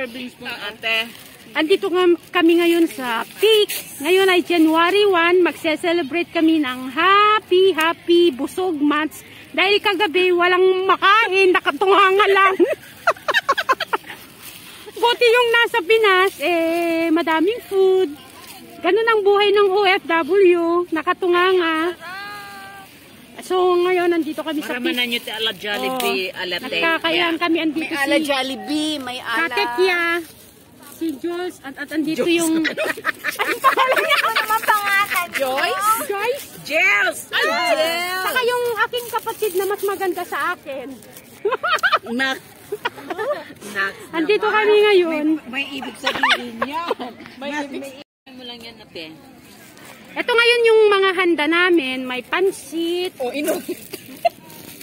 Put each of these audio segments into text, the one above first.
servings po, ate. Andito kami ngayon sa Peak. Ngayon ay January 1. Magse-celebrate kami ng happy busog months. Dahil kagabi walang makain, nakatunganga lang. Buti yung nasa Pinas, madaming food. Ganun ang buhay ng OFW, nakatunganga. So ngayon nandito kami sa Marama na nyo ala Jollibee, ala Tek. Nagkakayaan kami andito may ala Jollibee, may ala Katekya, si Jules, at andito yung... Anong pangalan niya? Ano naman pangalan? Joyce? Joyce? Jels! Jels! Saka yung aking kapatid na mas maganda sa akin. Nak. Andito kami ngayon. May ibig sabihin niya. May ibig mo lang yan, ate. Ito ngayon yung mga handa namin. May pansit. O,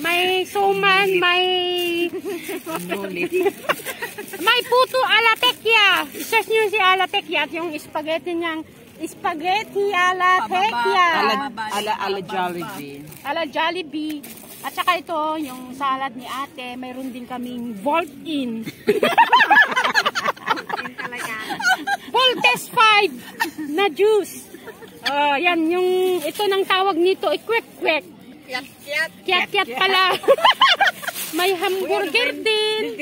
may suman, may puto ala tekya. I-search nyo si ala tekya at yung spaghetti niyang spaghetti ala tekya. Ala Jollibee. Ala Jollibee. At saka ito, yung salad ni ate, mayroon din kaming Volt-in. Voltes 5 na juice. Yan, yung ito nang tawag nito, kwek-kwek. Kiat-kiat pala. May hamburger din.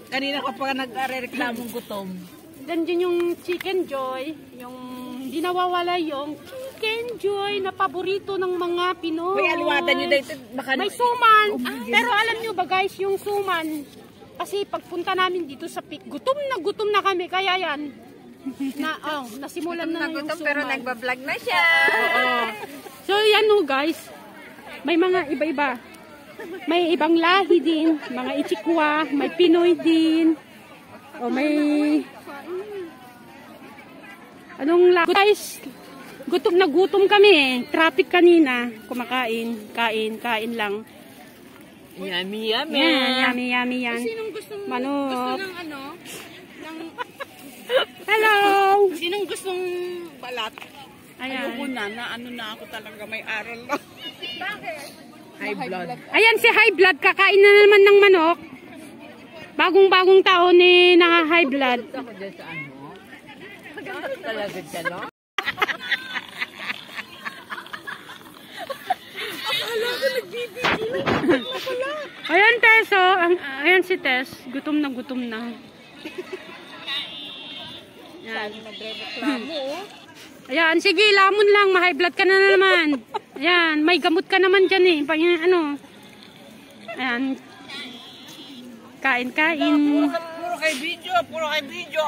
Kanina ka pa nagre-reklamong gutom. Ganyan yung Chicken Joy. Yung hindi nawawala yung Chicken Joy na paborito ng mga Pinoy. May aliwata nyo dito. May suman. Pero alam nyo ba guys, yung suman, kasi pagpunta namin dito sa Peak, gutom na kami. Kaya yan, nasimulan na yung suman. Pero nagbablog na siya. So yan guys, may mga iba-iba. May ibang lahi din, mga Ichikwa, may Pinoy din. O may anong lahi. Guys, gutom kami. Traffic kanina. Kumakain, kain lang. Yummy. Yan, yummy yan. Sinong gustong manok. Gusto ng ano? Hello! Sinong gustong balat? Ayan. Ayoko na ano na ako talaga may aral na. Bakit? High blood. Ayan si high blood, kakain na naman ng manok. Bagong taon na high blood. Ako dyan sa ano? Maganda talaga dyan, no? Akala ko nagbibigil. Ayan Tess, ayan si Tess. Gutom na. Ayan. Nagre-reklamo. Ayan, sige, lamon lang. Ma-high blood ka na naman. Ayan, may gamot ka naman dyan eh. Ayan. Kain. Puro kay video.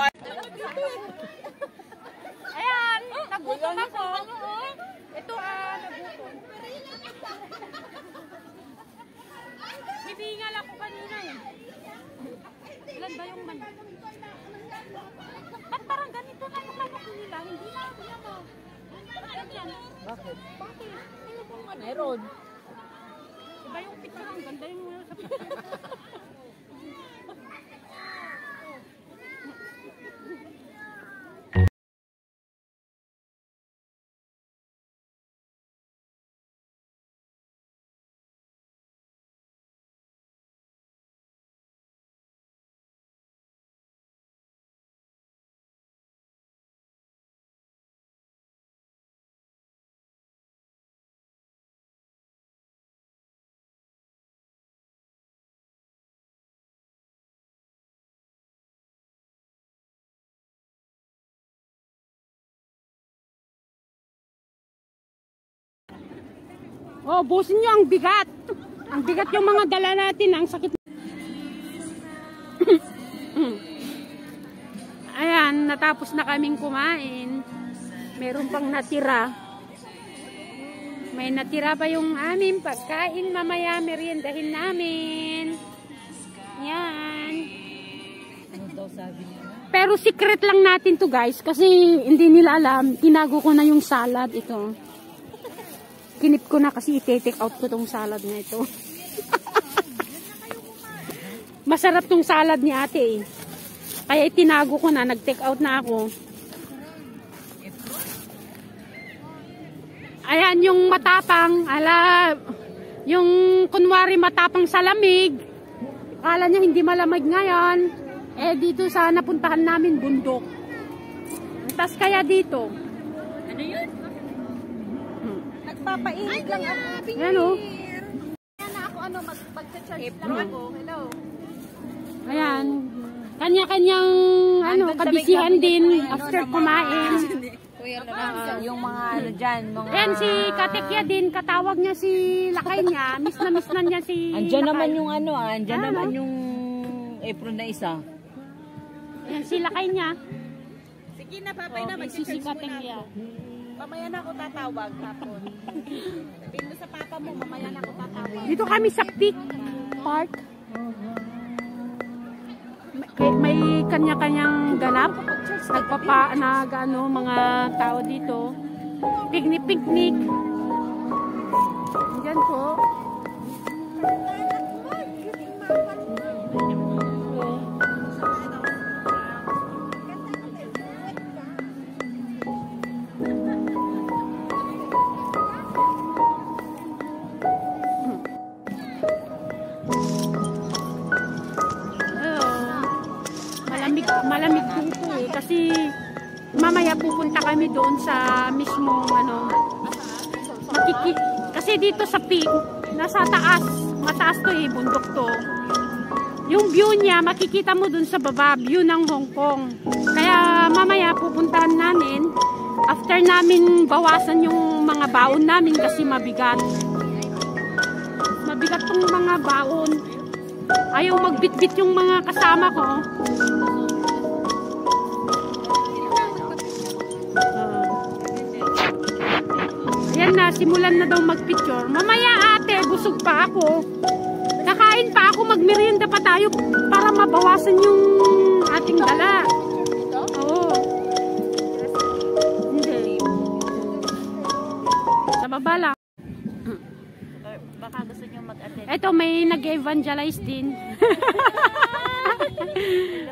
Ayan, nagutom ako. Ito nagutom. Bibingal ako kanina eh. Ilan ba yung manok? Ba't parang ganito na yung manok nila? Hindi na ako yan o. Bakit? Ano pong ano? Meron. Iba yung picture. Ang ganda yung sa picture. Oh, busin nyo ang bigat. Ang bigat yung mga dala natin. Ang sakit. Ayan, natapos na kaming kumain. Meron pang natira. May natira pa yung aming pagkain. Mamaya meriendahin namin. Yan. Ano daw sabi niya? Pero secret lang natin to guys. Kasi hindi nila alam. Tinago ko na yung salad. Ito. Kinip ko na kasi i-take out ko tong salad na ito. Masarap tong salad ni ate eh. Kaya itinago ko na, nag-take out na ako. Ayan yung matapang, yung kunwari matapang sa lamig. Akala niya hindi malamig ngayon. Eh, dito sa napuntahan namin, bundok. Tas kaya dito. Ano yun? Nagpapainit lang ako. Ayan o. Kaya na ako mag-charge lang ako. Hello. Ayan. Kanya-kanyang kabisihan din after kumain. Yung mga ano dyan, mga... Ayan si Katekya din, katawag niya si Lakay niya. Miss na niya si Andyan Lakay. naman yung ano, andyan naman yung apron na isa. Ayan si Lakay niya. Sige na, papay na. Si Katekya. Mamaya na ako tatawag hapon. Sabihin mo sa papa mo, mamaya na ako tatawag. Dito kami sa Peak Park. May kanya-kanyang ganap. Mga tao dito. Picnic. Diyan po. Malamig po eh. Kasi mamaya pupunta kami doon sa mismong kasi dito sa peak, nasa taas, mataas to eh, bundok to. Yung view niya, makikita mo doon sa baba, view ng Hong Kong. Kaya mamaya pupuntahan namin, after namin bawasan yung mga baon namin kasi mabigat. Mabigat tong mga baon. Ayaw magbitbit yung mga kasama ko. Ayan na, simulan na daw magpicture. Mamaya ate, busog pa ako. Kakain pa ako, magmerienda pa tayo para mabawasan yung ating dala. Oo. Hindi. Sa baba lang. Baka gusto nyo mag-attend. Eto, may nag-evangelize din.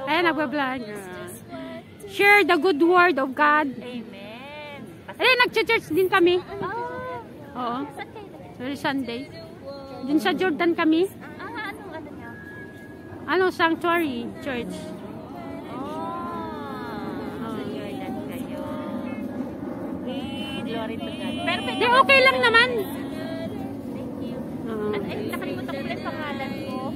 Ayan, nagbablog. Share the good word of God. Amen. Ayan, nag-church din kami. Oo. Every Sunday. Dun sa Jordan kami. Anong ano niya? Sanctuary Church. Sa Jordan kayo. Glory to God. Perfect. Di, okay lang naman. Thank you. Nakalimutan ko ulit pangalan ko.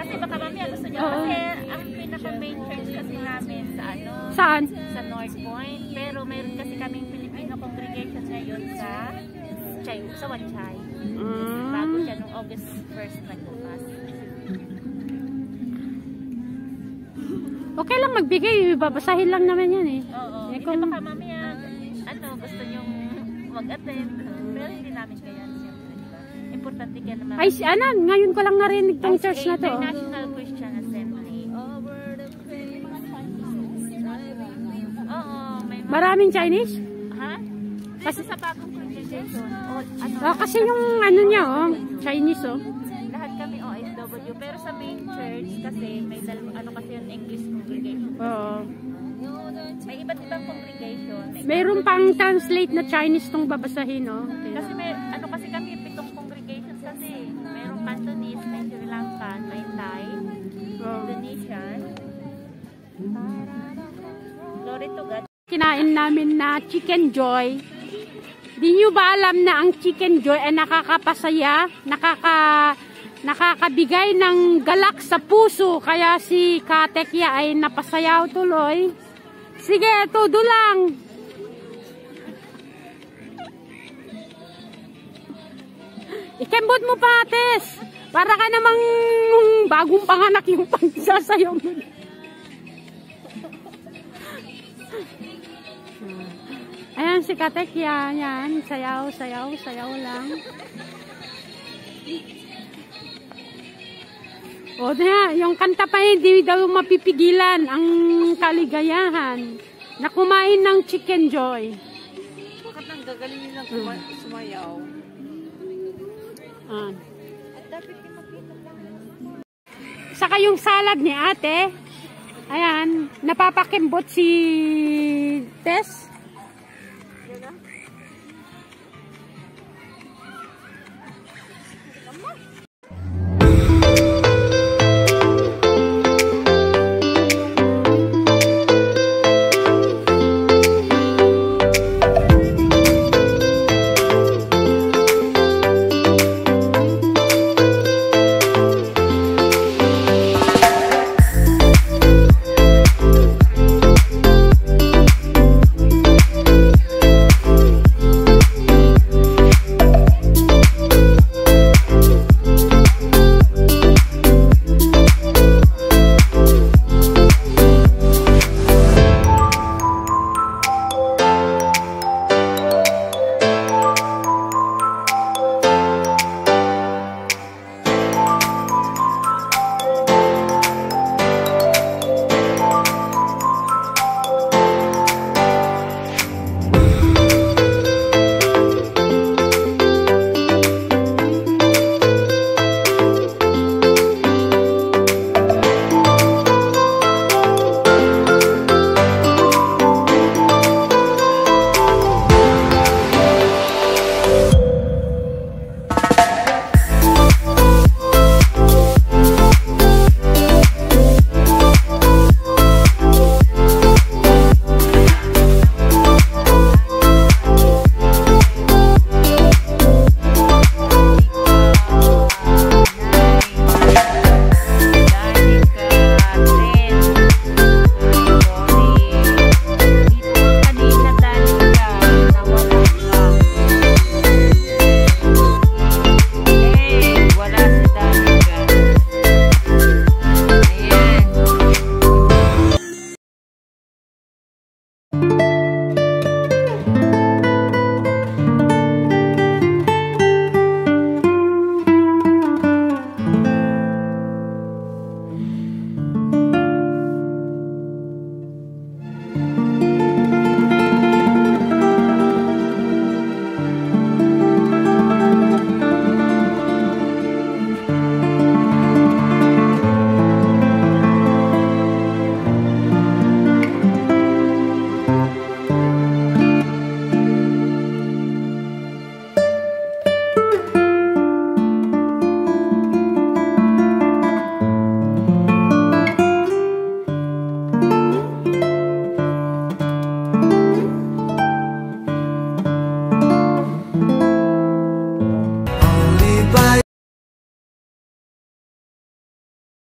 Kasi baka mamaya gusto niya. Oo. Kasi ang pinaka-main church kasi namin sa Saan? sa North Point. Pero mayroon kasi kaming Filipino congregation ngayon sa Wanchay. Bago siya nung August 1st nagbukas. Okay lang magbigay. Babasahin lang naman yan eh. Oo. Eh, Hindi kung- baka mamaya gusto nyong mag-attend. Pero hindi namin kaya siyempre, diba? Importante kaya naman. Ay, ngayon ko lang narinig tong church na to. International Christian Assembly. Oo. May mga... Maraming Chinese? Ha? Kasi sa bagong congregation. Kasi yung niya Chinese Lahat kami OFW. Pero sa main church kasi may kasi yung English congregation. Oo. May iba't ibang congregation. Mayroon pang translate na Chinese tong babasahin, Kasi may kasi kami 7 congregations kasi. Mayroong Cantonese, may Sri Lankan, may Thai, Indonesian. Glory to God. Kinain namin na Chicken Joy. Di nyo ba alam na ang Chicken Joy ay nakakapasaya, nakakabigay ng galak sa puso, kaya si Katekya ay napasayaw tuloy. Sige, todo lang. Ikembot mo pa, Tes. Para ka namang bagong panganak yung pagsasayaw mo. Ayan si Katekya, yan, sayaw lang. O na, yung kanta pa hindi daw mapipigilan ang kaligayahan na kumain ng Chicken Joy. Bakit nang gagaling nilang sumayaw? Saka yung salad ni ate, ayan, napapakimbot si Tess.